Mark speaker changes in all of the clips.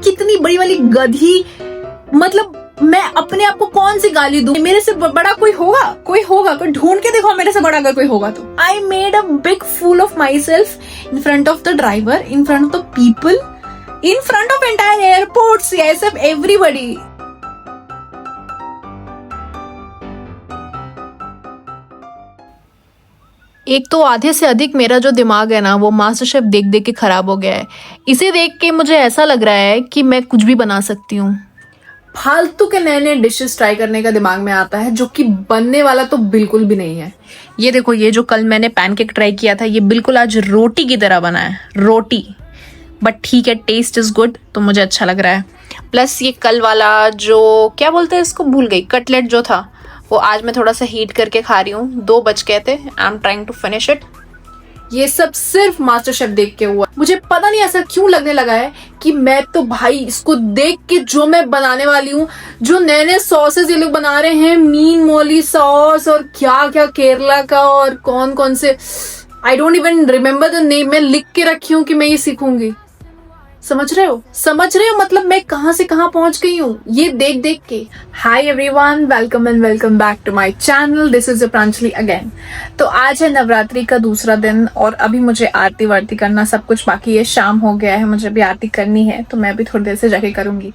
Speaker 1: कितनी बड़ी वाली गधी, मतलब मैं अपने आप को कौन सी गाली दूं? मेरे से बड़ा कोई होगा? कोई ढूंढ के देखो मेरे से बड़ा अगर कोई होगा तो। I made a big fool of myself in front of the driver, in front of the people, in front of entire airport, everybody. एक तो आधे से अधिक मेरा जो दिमाग है ना वो मास्टर शेफ देख देख के खराब हो गया है। इसे देख के मुझे ऐसा लग रहा है कि मैं कुछ भी बना सकती हूँ। फालतू के नए नए डिशेस ट्राई करने का दिमाग में आता है, जो कि बनने वाला तो बिल्कुल भी नहीं है। ये देखो, ये जो कल मैंने पैनकेक ट्राई किया था, ये बिल्कुल आज रोटी की तरह बना है, रोटी। बट ठीक है, टेस्ट इज गुड, तो मुझे अच्छा लग रहा है। प्लस ये कल वाला जो क्या बोलते हैं इसको, भूल गई, कटलेट जो था, वो आज मैं थोड़ा सा हीट करके खा रही हूँ। 2 बज गए थे, I am trying to finish it. ये सब सिर्फ मास्टर शेफ देख के हुआ। मुझे पता नहीं ऐसा क्यों लगने लगा है कि मैं तो भाई इसको देख के जो मैं बनाने वाली हूँ, जो नए नए सॉसेस ये लोग बना रहे हैं, मीन मोली सॉस और क्या क्या केरला का और कौन कौन से, I don't even remember the name. मैं लिख के रखी हूँ कि मैं ये सीखूंगी। समझ रहे हो मतलब मैं कहां से कहां पहुंच गई हूँ ये देख देख के। Hi everyone, welcome and welcome back to my channel. This is Pranjali again. तो आज है नवरात्रि का दूसरा दिन और अभी मुझे आरती वारती करना सब कुछ बाकी है। शाम हो गया है, मुझे भी आरती करनी है, तो मैं भी थोड़ी देर से जाके करूंगी।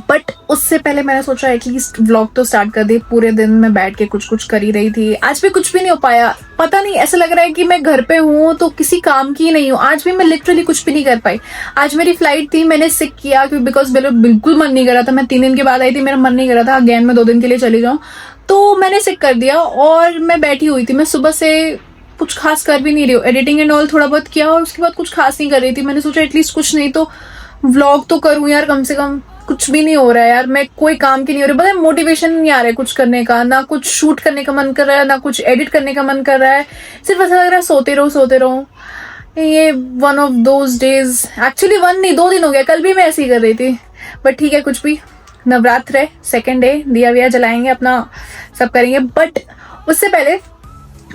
Speaker 1: बट उससे पहले मैंने सोचा एटलीस्ट व्लॉग तो स्टार्ट कर दे। पूरे दिन मैं बैठ के कुछ कुछ कर ही रही थी। आज भी कुछ भी नहीं हो पाया, पता नहीं, ऐसा लग रहा है कि मैं घर पे हूँ तो किसी काम की नहीं हूँ। आज भी मैं लिटरली कुछ भी नहीं कर पाई। आज मेरी फ्लाइट थी, मैंने सिक किया बिकॉज मेरा बिल्कुल मन नहीं कर रहा था। मैं 3 दिन के बाद आई थी, मेरा मन नहीं कर रहा था अगेन मैं 2 दिन के लिए चली जाऊँ, तो मैंने सिक कर दिया और मैं बैठी हुई थी। मैं सुबह से कुछ खास कर भी नहीं रही हूँ, एडिटिंग एंड ऑल थोड़ा बहुत किया और उसके बाद कुछ खास नहीं कर रही थी। मैंने सोचा एटलीस्ट कुछ नहीं तो व्लॉग तो करूँ यार, कम से कम। कुछ भी नहीं हो रहा है यार, मैं कोई काम की नहीं हो रही, पता है मोटिवेशन नहीं आ रहा है कुछ करने का, ना कुछ शूट करने का मन कर रहा है, ना कुछ एडिट करने का मन कर रहा है। सिर्फ ऐसा लग रहा है सोते रहो। ये one of those days, actually 1 नहीं 2 दिन हो गया, कल भी मैं ऐसे ही कर रही थी। बट ठीक है, कुछ भी, नवरात्र है, 2nd डे, दिया विया जलाएंगे, अपना सब करेंगे। बट उससे पहले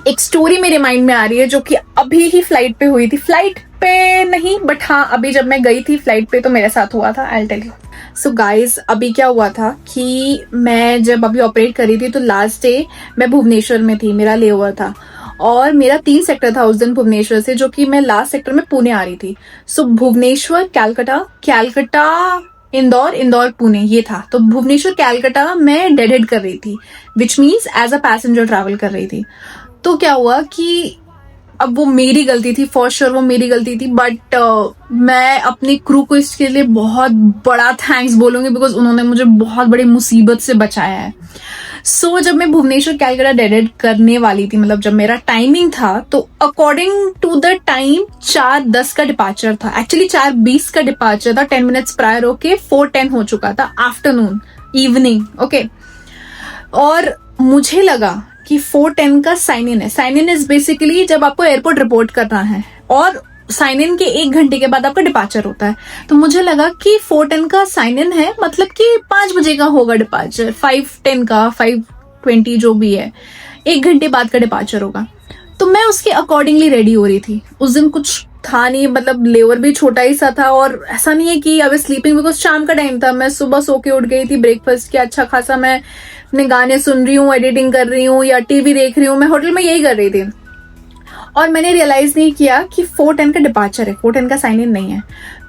Speaker 1: एक स्टोरी मेरे माइंड में आ रही है जो कि अभी ही फ्लाइट पे हुई थी। फ्लाइट पे नहीं, बट हाँ अभी जब मैं गई थी फ्लाइट पे तो मेरे साथ हुआ था। I tell you. So guys, अभी क्या हुआ था कि मैं जब अभी ऑपरेट कर रही थी तो लास्ट डे मैं भुवनेश्वर में थी, मेरा ले ओवर था और मेरा 3 सेक्टर था उस दिन भुवनेश्वर से, जो कि मैं लास्ट सेक्टर में पुणे आ रही थी। सो भुवनेश्वर, कैलकाटा, इंदौर पुणे, ये था। तो भुवनेश्वर कैलकाटा मैं डेड हेड कर रही थी, which means as a passenger travel कर रही थी। तो क्या हुआ कि अब वो मेरी गलती थी, फॉर श्योर वो मेरी गलती थी, बट मैं अपनी क्रू को इसके लिए बहुत बड़ा थैंक्स बोलूंगी बिकॉज उन्होंने मुझे बहुत बड़ी मुसीबत से बचाया है। सो जब मैं भुवनेश्वर कैलकाटा डेड करने वाली थी, मतलब जब मेरा टाइमिंग था, तो अकॉर्डिंग टू द टाइम 4:10 का डिपार्चर था। एक्चुअली 4:20 का डिपार्चर था, 10 मिनट्स प्रायर होके 4:10 हो चुका था, आफ्टरनून, इवनिंग, ओके। और मुझे लगा कि 4:10 का साइन इन है। साइन इन इज बेसिकली जब आपको एयरपोर्ट रिपोर्ट करना है और साइन इन के 1 घंटे के बाद आपका डिपार्चर होता है। तो मुझे लगा कि 4:10 का साइन इन है, मतलब कि 5 बजे का होगा डिपार्चर, 5:10 का, 5:20 जो भी है, 1 घंटे बाद का डिपार्चर होगा। तो मैं उसके अकॉर्डिंगली रेडी हो रही थी। उस दिन कुछ था नहीं, मतलब लेवर भी छोटा ही सा था और ऐसा नहीं है कि अब स्लीपिंग, बिकॉज शाम का टाइम था। मैं सुबह सो के उठ गई थी, ब्रेकफास्ट किया अच्छा खासा, मैं अपने गाने सुन रही हूँ, एडिटिंग कर रही हूँ या टीवी देख रही हूँ। मैं होटल में यही कर रही थी और मैंने रियलाइज नहीं किया कि 4:10 का डिपार्चर है, 4:10 का साइन इन नहीं है।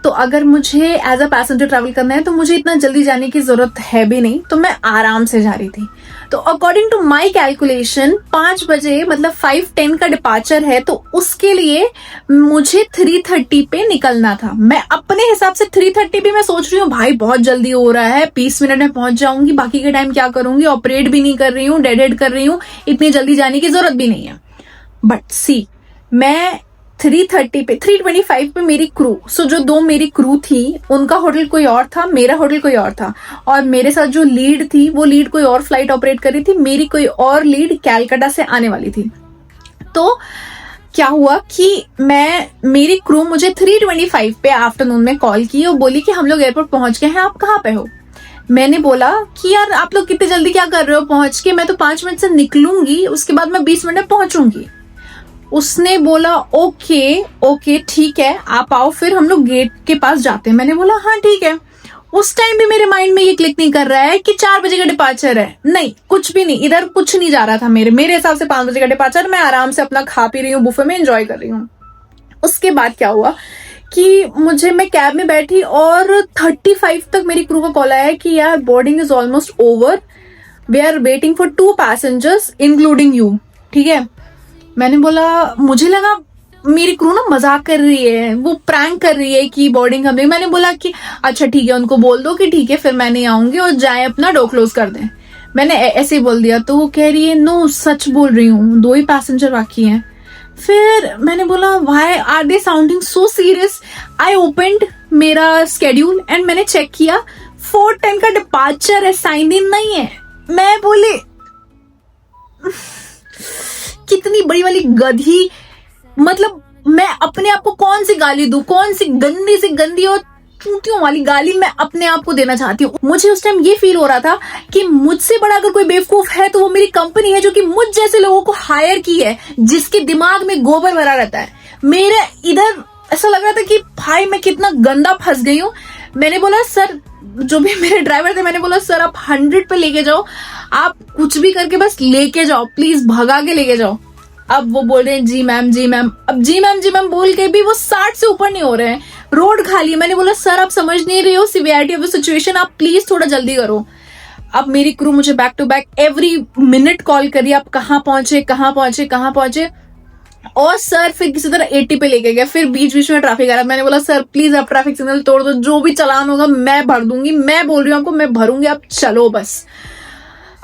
Speaker 1: तो अगर मुझे एज अ पैसेंजर ट्रैवल करना है तो मुझे इतना जल्दी जाने की जरूरत है भी नहीं, तो मैं आराम से जा रही थी। तो अकॉर्डिंग टू माई कैलकुलेशन 5 बजे, मतलब 5:10 का डिपार्चर है, तो उसके लिए मुझे 3:30 पे निकलना था। मैं अपने हिसाब से 3:30 पे मैं सोच रही हूँ भाई बहुत जल्दी हो रहा है, 20 मिनट में पहुंच जाऊंगी, बाकी के टाइम क्या करूंगी, ऑपरेट भी नहीं कर रही हूँ, डेड हेड कर रही हूँ, इतनी जल्दी जाने की जरूरत भी नहीं है। बट सी, मैं 3:30 पे, 3:25 पे मेरी क्रू, सो जो 2 मेरी क्रू थी उनका होटल कोई और था, मेरा होटल कोई और था, और मेरे साथ जो लीड थी वो लीड कोई और फ्लाइट ऑपरेट कर रही थी, मेरी कोई और लीड कैलकाटा से आने वाली थी। तो क्या हुआ कि मेरी क्रू मुझे 3:25 पे आफ्टरनून में कॉल की और बोली कि हम लोग एयरपोर्ट पहुंच गए हैं, आप कहाँ पे हो। मैंने बोला कि यार आप लोग कितनी जल्दी क्या कर रहे हो पहुंच के, मैं तो 5 मिनट से निकलूंगी, उसके बाद मैं 20 मिनट में पहुंचूंगी। उसने बोला ओके ओके ठीक है, आप आओ, फिर हम लोग गेट के पास जाते हैं। मैंने बोला हाँ ठीक है। उस टाइम भी मेरे माइंड में ये क्लिक नहीं कर रहा है कि 4 बजे का डिपार्चर है, नहीं कुछ भी नहीं, इधर कुछ नहीं जा रहा था। मेरे हिसाब से 5 बजे का डिपार्चर, मैं आराम से अपना खा पी रही हूँ, बुफे में एंजॉय कर रही हूँ। उसके बाद क्या हुआ कि मैं कैब में बैठी और 35 तक मेरी क्रू का कॉल आया कि यार boarding is almost over, we are waiting for 2 passengers including you. ठीक है, मैंने बोला, मुझे लगा मेरी क्रू ना मजाक कर रही है, वो प्रैंक कर रही है कि बोर्डिंग हम। मैंने बोला कि अच्छा ठीक है, उनको बोल दो कि ठीक है फिर मैं नहीं आऊंगी और जाए अपना डोर क्लोज कर दें। मैंने ऐसे ही बोल दिया। तो वो कह रही है नो सच बोल रही हूँ, 2 ही पैसेंजर बाकी हैं। फिर मैंने बोला why are they sounding so serious. I opened मेरा स्केड्यूल एंड मैंने चेक किया 4:10 का डिपार्चर है, साइन इन नहीं है। मैं बोली कितनी बड़ी वाली गधी, मतलब मैं अपने आप को कौन सी गाली दूं, कौन सी गंदी से गंदी और चूतियों वाली गाली मैं अपने आप को देना चाहती हूँ। मुझे उस टाइम ये फील हो रहा था कि मुझसे बड़ा अगर कोई बेवकूफ है तो वो मेरी कंपनी है, जो कि मुझ जैसे लोगों को हायर की है, जिसके दिमाग में गोबर भरा रहता है। मेरे इधर ऐसा लग रहा था कि भाई मैं कितना गंदा फंस गई हूँ। मैंने बोला सर, जो भी मेरे ड्राइवर थे, मैंने बोला सर आप 100 पे लेके जाओ, आप कुछ भी करके बस लेके जाओ, प्लीज भगा के लेके जाओ। अब वो बोल रहे हैं जी मैम जी मैम। अब जी मैम बोल के भी वो 60 से ऊपर नहीं हो रहे हैं, रोड खाली है। मैंने बोला सर आप समझ नहीं रहे हो सिवियरिटी ऑफ द सिचुएशन, आप प्लीज थोड़ा जल्दी करो। अब मेरी क्रू मुझे back to back every minute call करी, आप कहाँ पहुंचे कहाँ पहुंचे कहाँ पहुंचे। और सर फिर किसी तरह 80 पे लेके गए। फिर बीच बीच में ट्रैफिक आ रहा। मैंने बोला सर प्लीज आप ट्रैफिक सिग्नल तोड़ दो, जो भी चालान होगा मैं भर दूंगी, मैं बोल रही हूँ आपको मैं भरूंगी, आप चलो बस।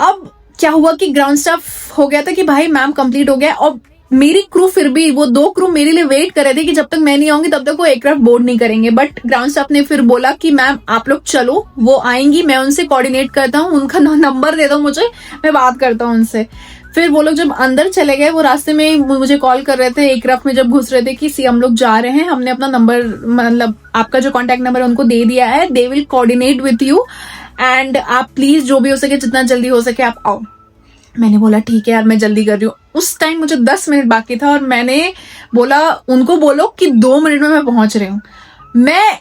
Speaker 1: अब क्या हुआ कि ग्राउंड स्टाफ हो गया था कि भाई मैम कंप्लीट हो गया, और मेरी क्रू फिर भी वो 2 क्रू मेरे लिए वेट कर रहे थे कि जब तक मैं नहीं आऊंगी तब तक वो एयरक्राफ्ट बोर्ड नहीं करेंगे। बट ग्राउंड स्टाफ ने फिर बोला कि मैम आप लोग चलो, वो आएंगी, मैं उनसे कोऑर्डिनेट करता हूँ, उनका नंबर दे दो मुझे, मैं बात करता हूँ उनसे। फिर वो लोग जब अंदर चले गए, वो रास्ते में मुझे कॉल कर रहे थे, एयरक्राफ्ट में जब घुस रहे थे कि सी हम लोग जा रहे हैं, हमने अपना नंबर, मतलब आपका जो कॉन्टेक्ट नंबर है उनको दे दिया है, they will coordinate with you and आप प्लीज जो भी हो सके जितना जल्दी हो सके आप आओ। मैंने बोला ठीक है यार मैं जल्दी कर रही हूँ। उस टाइम मुझे 10 मिनट बाकी था और मैंने बोला उनको बोलो कि 2 मिनट में मैं पहुंच रही हूँ। मैं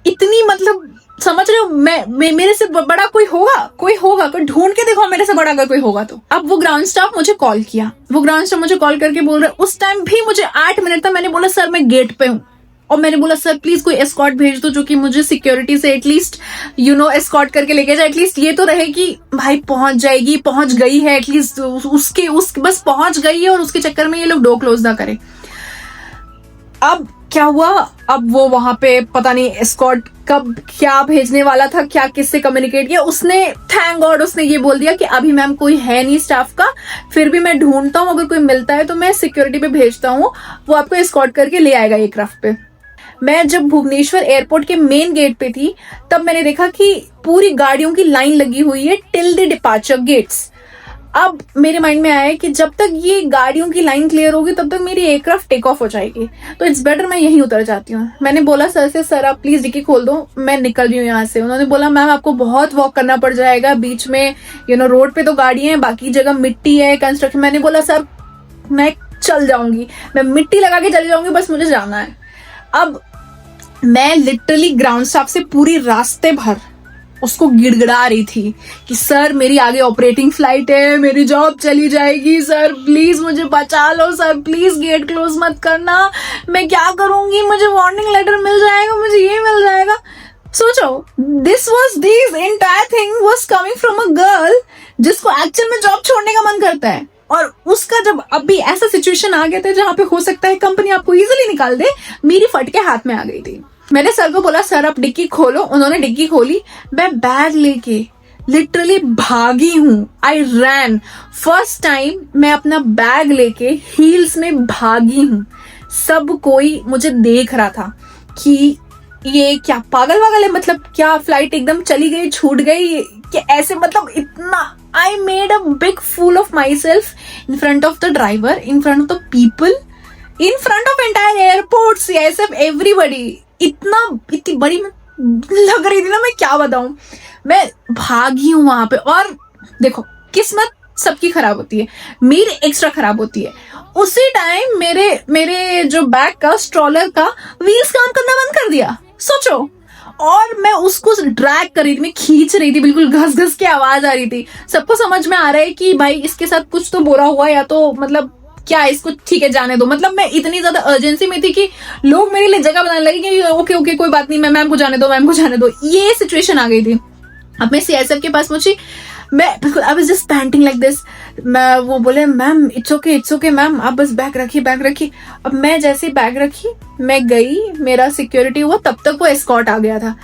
Speaker 1: इतनी, मतलब समझ रहे हो, मैं मेरे से बड़ा कोई होगा, कोई ढूंढ के देखो मेरे से बड़ा अगर कोई होगा तो। अब वो ग्राउंड स्टाफ मुझे कॉल किया, वो ग्राउंड स्टाफ मुझे कॉल करके बोल रहे, उस टाइम भी मुझे 8 मिनट था। मैंने बोला सर मैं गेट पे हूँ, और मैंने बोला सर प्लीज कोई एस्कॉर्ट भेज दो जो कि मुझे सिक्योरिटी से एटलीस्ट एस्कॉर्ट करके लेके जाए, एटलीस्ट ये तो रहे कि भाई पहुंच जाएगी, पहुंच गई है, एटलीस्ट उसके बस पहुंच गई है और उसके चक्कर में ये लोग डोर क्लोज ना करें। अब क्या हुआ, अब वो वहां पे पता नहीं एस्कॉर्ट कब क्या भेजने वाला था, क्या किससे कम्युनिकेट किया उसने, थैंक गॉड उसने ये बोल दिया कि अभी मैम कोई है नहीं स्टाफ का, फिर भी मैं ढूंढता हूँ, अगर कोई मिलता है तो मैं सिक्योरिटी पे भेजता हूँ, वो आपको एस्कॉर्ट करके ले आएगा एयरक्राफ्ट पे। मैं जब भुवनेश्वर एयरपोर्ट के मेन गेट पे थी तब मैंने देखा कि पूरी गाड़ियों की लाइन लगी हुई है टिल द डिपार्चर गेट्स। अब मेरे माइंड में आया है कि जब तक ये गाड़ियों की लाइन क्लियर होगी तब तक मेरी एयरक्राफ्ट टेक ऑफ हो जाएगी, तो इट्स बेटर मैं यहीं उतर जाती हूँ। मैंने बोला सर से सर आप प्लीज डिक्की खोल दो, मैं निकल रही हूँ यहाँ से। उन्होंने बोला मैम आपको बहुत वॉक करना पड़ जाएगा, बीच में रोड पे तो गाड़ियां हैं, बाकी जगह मिट्टी है, कंस्ट्रक्शन। मैंने बोला सर मैं चल जाऊंगी, मैं मिट्टी लगा के चली जाऊंगी, बस मुझे जाना है। अब मैं लिटरली ग्राउंड स्टाफ से पूरी रास्ते भर उसको गिड़गिड़ा रही थी कि सर मेरी आगे ऑपरेटिंग फ्लाइट है, मेरी जॉब चली जाएगी, सर प्लीज मुझे बचा लो, सर प्लीज गेट क्लोज मत करना, मैं क्या करूंगी, मुझे वार्निंग लेटर मिल जाएगा, मुझे ये मिल जाएगा। सोचो this entire thing was coming from a girl जिसको एक्चुअल में जॉब छोड़ने का मन करता है, और उसका जब अभी ऐसा सिचुएशन आ गया था जहां पे हो सकता है कंपनी आपको इजीली निकाल दे, मेरी फट के हाथ में आ गई थी। मैंने सर को बोला सर आप डिक्की खोलो, उन्होंने डिक्की खोली, मैं बैग लेके लिटरली भागी हूं। आई रैन, फर्स्ट टाइम मैं अपना बैग लेके हील्स में भागी हूं। सब कोई मुझे देख रहा था कि ये क्या पागल वागल है, मतलब क्या फ्लाइट एकदम चली गई, छूट गई कि ऐसे, मतलब इतना। I made a big fool of myself in front of the driver, in front of the people, in front of entire airport, CISF, everybody. इतनी बड़ी लग रही थी ना, मैं क्या बताऊं। मैं भागी हूं वहां पे, और देखो किस्मत सबकी खराब होती है, मेरी एक्स्ट्रा खराब होती है। उसी टाइम मेरे जो बैग का स्ट्रॉलर का व्हील्स काम करना बंद कर दिया, सोचो। और मैं उसको ड्रैग कर रही थी, मैं खींच रही थी, बिल्कुल घस घस की आवाज आ रही थी। सबको समझ में आ रहा है कि भाई इसके साथ कुछ तो बुरा हुआ, या तो मतलब क्या इसको ठीक है जाने दो। मतलब मैं इतनी ज्यादा अर्जेंसी में थी कि लोग मेरे लिए जगह बनाने लगे कि ओके ओके कोई बात नहीं, मैं मैम को जाने दो, मैम को जाने दो। ये सिचुएशन आ गई थी। अब मैं सीएसएफ के पास पहुंची, मैं बिल्कुल I was just painting like this. मैं वो बोले मैम इट्स ओके मैम, आप बस बैग रखिए। अब मैं जैसे बैग रखी, मैं गई, मेरा सिक्योरिटी हुआ, तब तक वो एस्कॉर्ट आ गया था।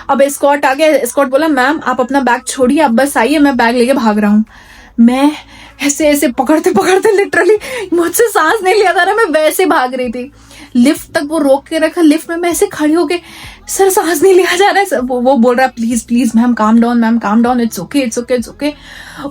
Speaker 1: अब एस्कॉर्ट आ गया, एस्कॉर्ट बोला मैम आप अपना बैग छोड़िए, आप बस आइए, मैं बैग लेके भाग रहा हूँ। मैं ऐसे ऐसे पकड़ते लिटरली मुझसे सांस नहीं लिया जा रहा, मैं वैसे भाग रही थी। लिफ्ट तक वो रोक के रखा, लिफ्ट में मैं ऐसे खड़ी होके, सर सांस नहीं लिया जा रहा है। वो बोल रहा please ma'am calm down, it's okay.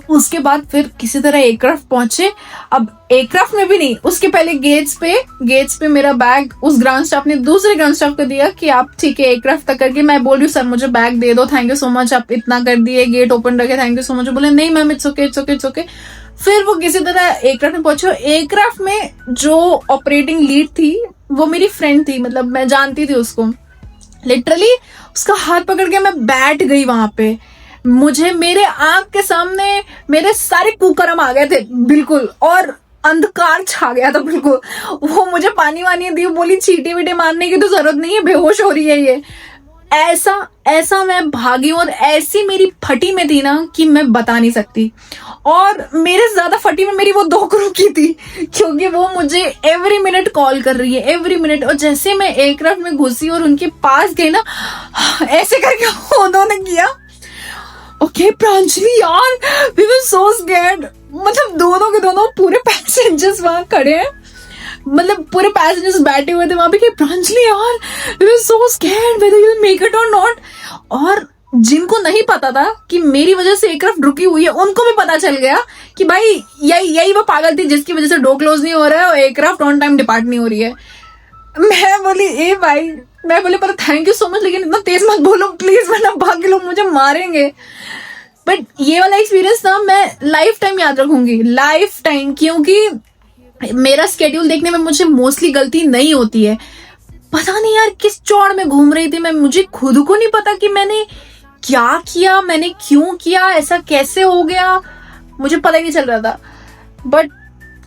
Speaker 1: उसके बाद फिर किसी तरह एयरक्राफ्ट पहुंचे। अब एयरक्राफ्ट में भी नहीं, उसके पहले गेट्स पे मेरा बैग उस ग्राउंड स्टाफ ने दूसरे ग्राउंड स्टाफ को दिया कि आप ठीक है एयरक्राफ्ट तक करके। मैं बोल रही हूँ सर मुझे बैग दे दो, थैंक यू सो मच, आप इतना कर दिए, गेट ओपन रखे, थैंक यू सो मच। बोले नहीं मैम इट्स ओके। फिर वो किसी तरह एयरक्राफ्ट में पहुंचे। एयरक्राफ्ट में जो ऑपरेटिंग लीड थी वो मेरी फ्रेंड थी, मतलब मैं जानती थी उसको। लिटरली उसका हाथ पकड़ के मैं बैठ गई वहां पे। मुझे मेरे आंख के सामने मेरे सारे कुकर्म आ गए थे बिल्कुल, और अंधकार छा गया था बिल्कुल। वो मुझे पानी वानी दी, बोली चींटी वीटे मारने की तो जरूरत नहीं है, बेहोश हो रही है ये। ऐसा मैं भागी, और ऐसी मेरी फटी में थी ना कि मैं बता नहीं सकती। और मेरे ज्यादा फटी में मेरी वो 2 ग्रुप की थी, क्योंकि वो मुझे एवरी मिनट कॉल कर रही है, एवरी मिनट। और जैसे मैं एयरक्राफ्ट में घुसी और उनके पास गई ना, ऐसे करके उन्होंने किया ओके प्रांजलि यार, वी वर सो स्कैर्ड। मतलब दोनों के दोनों पूरे पैसेंजर्स वहां खड़े हैं, मतलब पूरे पैसेंजर्स बैठे हुए थे वहां पे कि प्रांजलि यार we were so scared whether you will make it or not. और जिनको नहीं पता था कि मेरी वजह से एयरक्राफ्ट रुकी हुई है, उनको भी पता चल गया कि भाई यही वो पागल थी जिसकी वजह से डोर क्लोज नहीं हो रहा है और एयरक्राफ्ट ऑन टाइम डिपार्ट नहीं हो रही है। मैं बोली पर थैंक यू सो मच, लेकिन इतना तेज मत बोलो प्लीज, वरना बाकी लोग मुझे मारेंगे। बट ये वाला एक्सपीरियंस ना मैं लाइफ टाइम याद रखूंगी, लाइफ टाइम, क्योंकि मेरा स्केड्यूल देखने में मुझे मोस्टली गलती नहीं होती है। पता नहीं यार किस चौड़ में घूम रही थी मैं, मुझे खुद को नहीं पता कि मैंने क्या किया, मैंने क्यों किया, ऐसा कैसे हो गया, मुझे पता ही नहीं चल रहा था। बट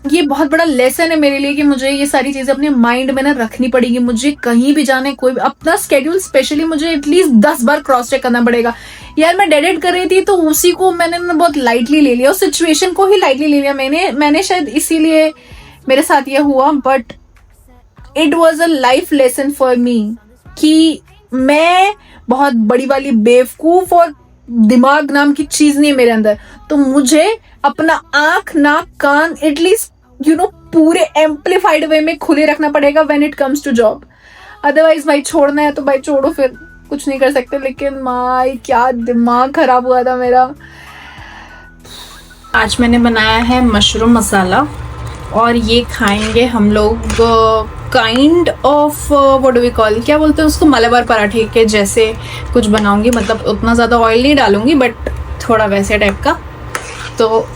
Speaker 1: ये बहुत बड़ा लेसन है मेरे लिए कि मुझे ये सारी चीजें अपने माइंड में ना रखनी पड़ेगी। मुझे कहीं भी जाने, कोई अपना स्केड्यूल स्पेशली मुझे एटलीस्ट 10 बार क्रॉस चेक करना पड़ेगा। यार मैं डेडिट कर रही थी तो उसी को मैंने ना बहुत लाइटली ले लिया, उस सिचुएशन को ही लाइटली ले लिया मैंने शायद इसीलिए मेरे साथ ये हुआ। But it was a life lesson for me कि मैं बहुत बड़ी वाली बेवकूफ और दिमाग नाम की चीज नहीं है मेरे अंदर, तो मुझे अपना आंख नाक कान एटलीस्ट पूरे एम्पलीफाइड वे में खुले रखना पड़ेगा when it comes to job. Otherwise भाई छोड़ना है तो भाई छोड़ो, फिर कुछ नहीं कर सकते। लेकिन माय क्या दिमाग खराब हुआ था मेरा। आज मैंने बनाया है मशरूम मसाला और ये खाएंगे हम लोग kind of what do we call, क्या बोलते हैं उसको, मलाबार पराठे के जैसे कुछ बनाऊंगी। मतलब उतना ज़्यादा ऑयल नहीं डालूंगी बट थोड़ा वैसे टाइप का। तो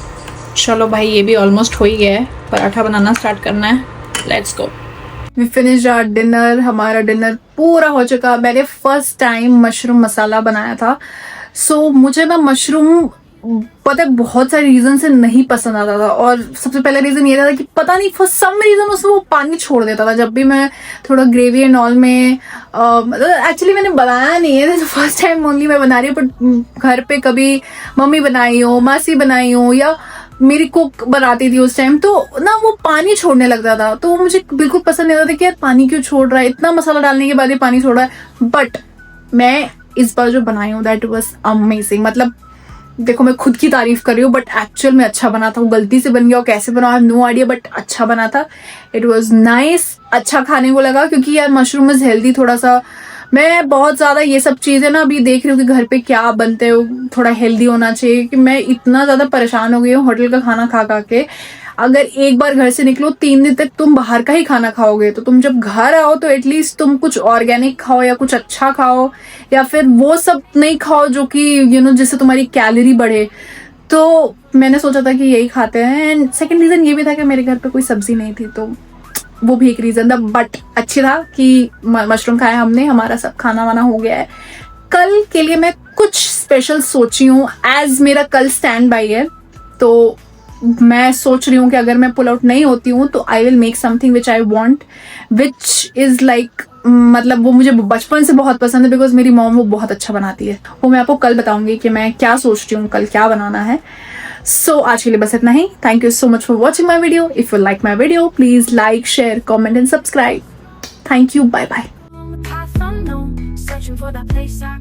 Speaker 1: चलो भाई ये भी ऑलमोस्ट हो ही गया है, पराठा बनाना स्टार्ट करना है, let's go. We finished our dinner, हमारा डिनर पूरा हो चुका। मैंने फर्स्ट टाइम मशरूम मसाला बनाया था। सो मुझे ना मशरूम पता है बहुत सारे रीजन से नहीं पसंद आता था, और सबसे पहला रीजन ये था कि पता नहीं फॉर सम रीजन उसमें वो पानी छोड़ देता था जब भी मैं थोड़ा ग्रेवी एंड ऑल में। एक्चुअली मैंने बनाया नहीं है, फर्स्ट टाइम ओनली मैं बना रही हूँ। बट घर पे कभी मम्मी बनाई हो, मासी बनाई हो, या मेरी कुक बनाती थी उस टाइम, तो ना वो पानी छोड़ने लगता था, तो वो मुझे बिल्कुल पसंद नहीं आता था कि यार पानी क्यों छोड़ रहा है, इतना मसाला डालने के बाद ये पानी छोड़ रहा है। बट मैं इस बार जो बनाई हूँ दैट वाज अमेजिंग। मतलब देखो मैं खुद की तारीफ कर रही हूँ बट एक्चुअल में अच्छा बना था। वो गलती से बन गया, कैसे बना I have no idea, but अच्छा बना था। इट वाज नाइस, अच्छा खाने को लगा, क्योंकि यार मशरूम इज हेल्दी थोड़ा सा। मैं बहुत ज्यादा ये सब चीजें ना अभी देख रही हूँ कि घर पे क्या बनते हो, थोड़ा हेल्दी होना चाहिए, कि मैं इतना ज्यादा परेशान हो गई हूँ होटल का खाना खा खा के। अगर एक बार घर से निकलो 3 दिन तक तुम बाहर का ही खाना खाओगे, तो तुम जब घर आओ तो एटलीस्ट तुम कुछ ऑर्गेनिक खाओ या कुछ अच्छा खाओ, या फिर वो सब नहीं खाओ जो कि जिससे तुम्हारी कैलोरी बढ़े।
Speaker 2: तो मैंने सोचा था कि यही खाते हैं। एंड सेकेंड रीज़न ये भी था कि मेरे घर पे कोई सब्जी नहीं थी, तो वो भी एक रीज़न था। बट अच्छी था कि मशरूम खाया हमने, हमारा सब खाना वाना हो गया है। कल के लिए मैं कुछ स्पेशल सोची हूँ, एज मेरा कल स्टैंड बाई है। तो मैं सोच रही हूँ कि अगर मैं पुल आउट नहीं होती हूँ तो I will make something which I want, which is like, मतलब वो मुझे बचपन से बहुत पसंद है, बिकॉज मेरी मॉम वो बहुत अच्छा बनाती है। वो मैं आपको कल बताऊंगी कि मैं क्या सोच रही हूँ, कल क्या बनाना है। सो आज के लिए बस इतना ही। Thank you so much for watching my video. If you like my video, please like, share, comment and subscribe. Thank you, bye bye.
Speaker 3: Path unknown, searching for that place I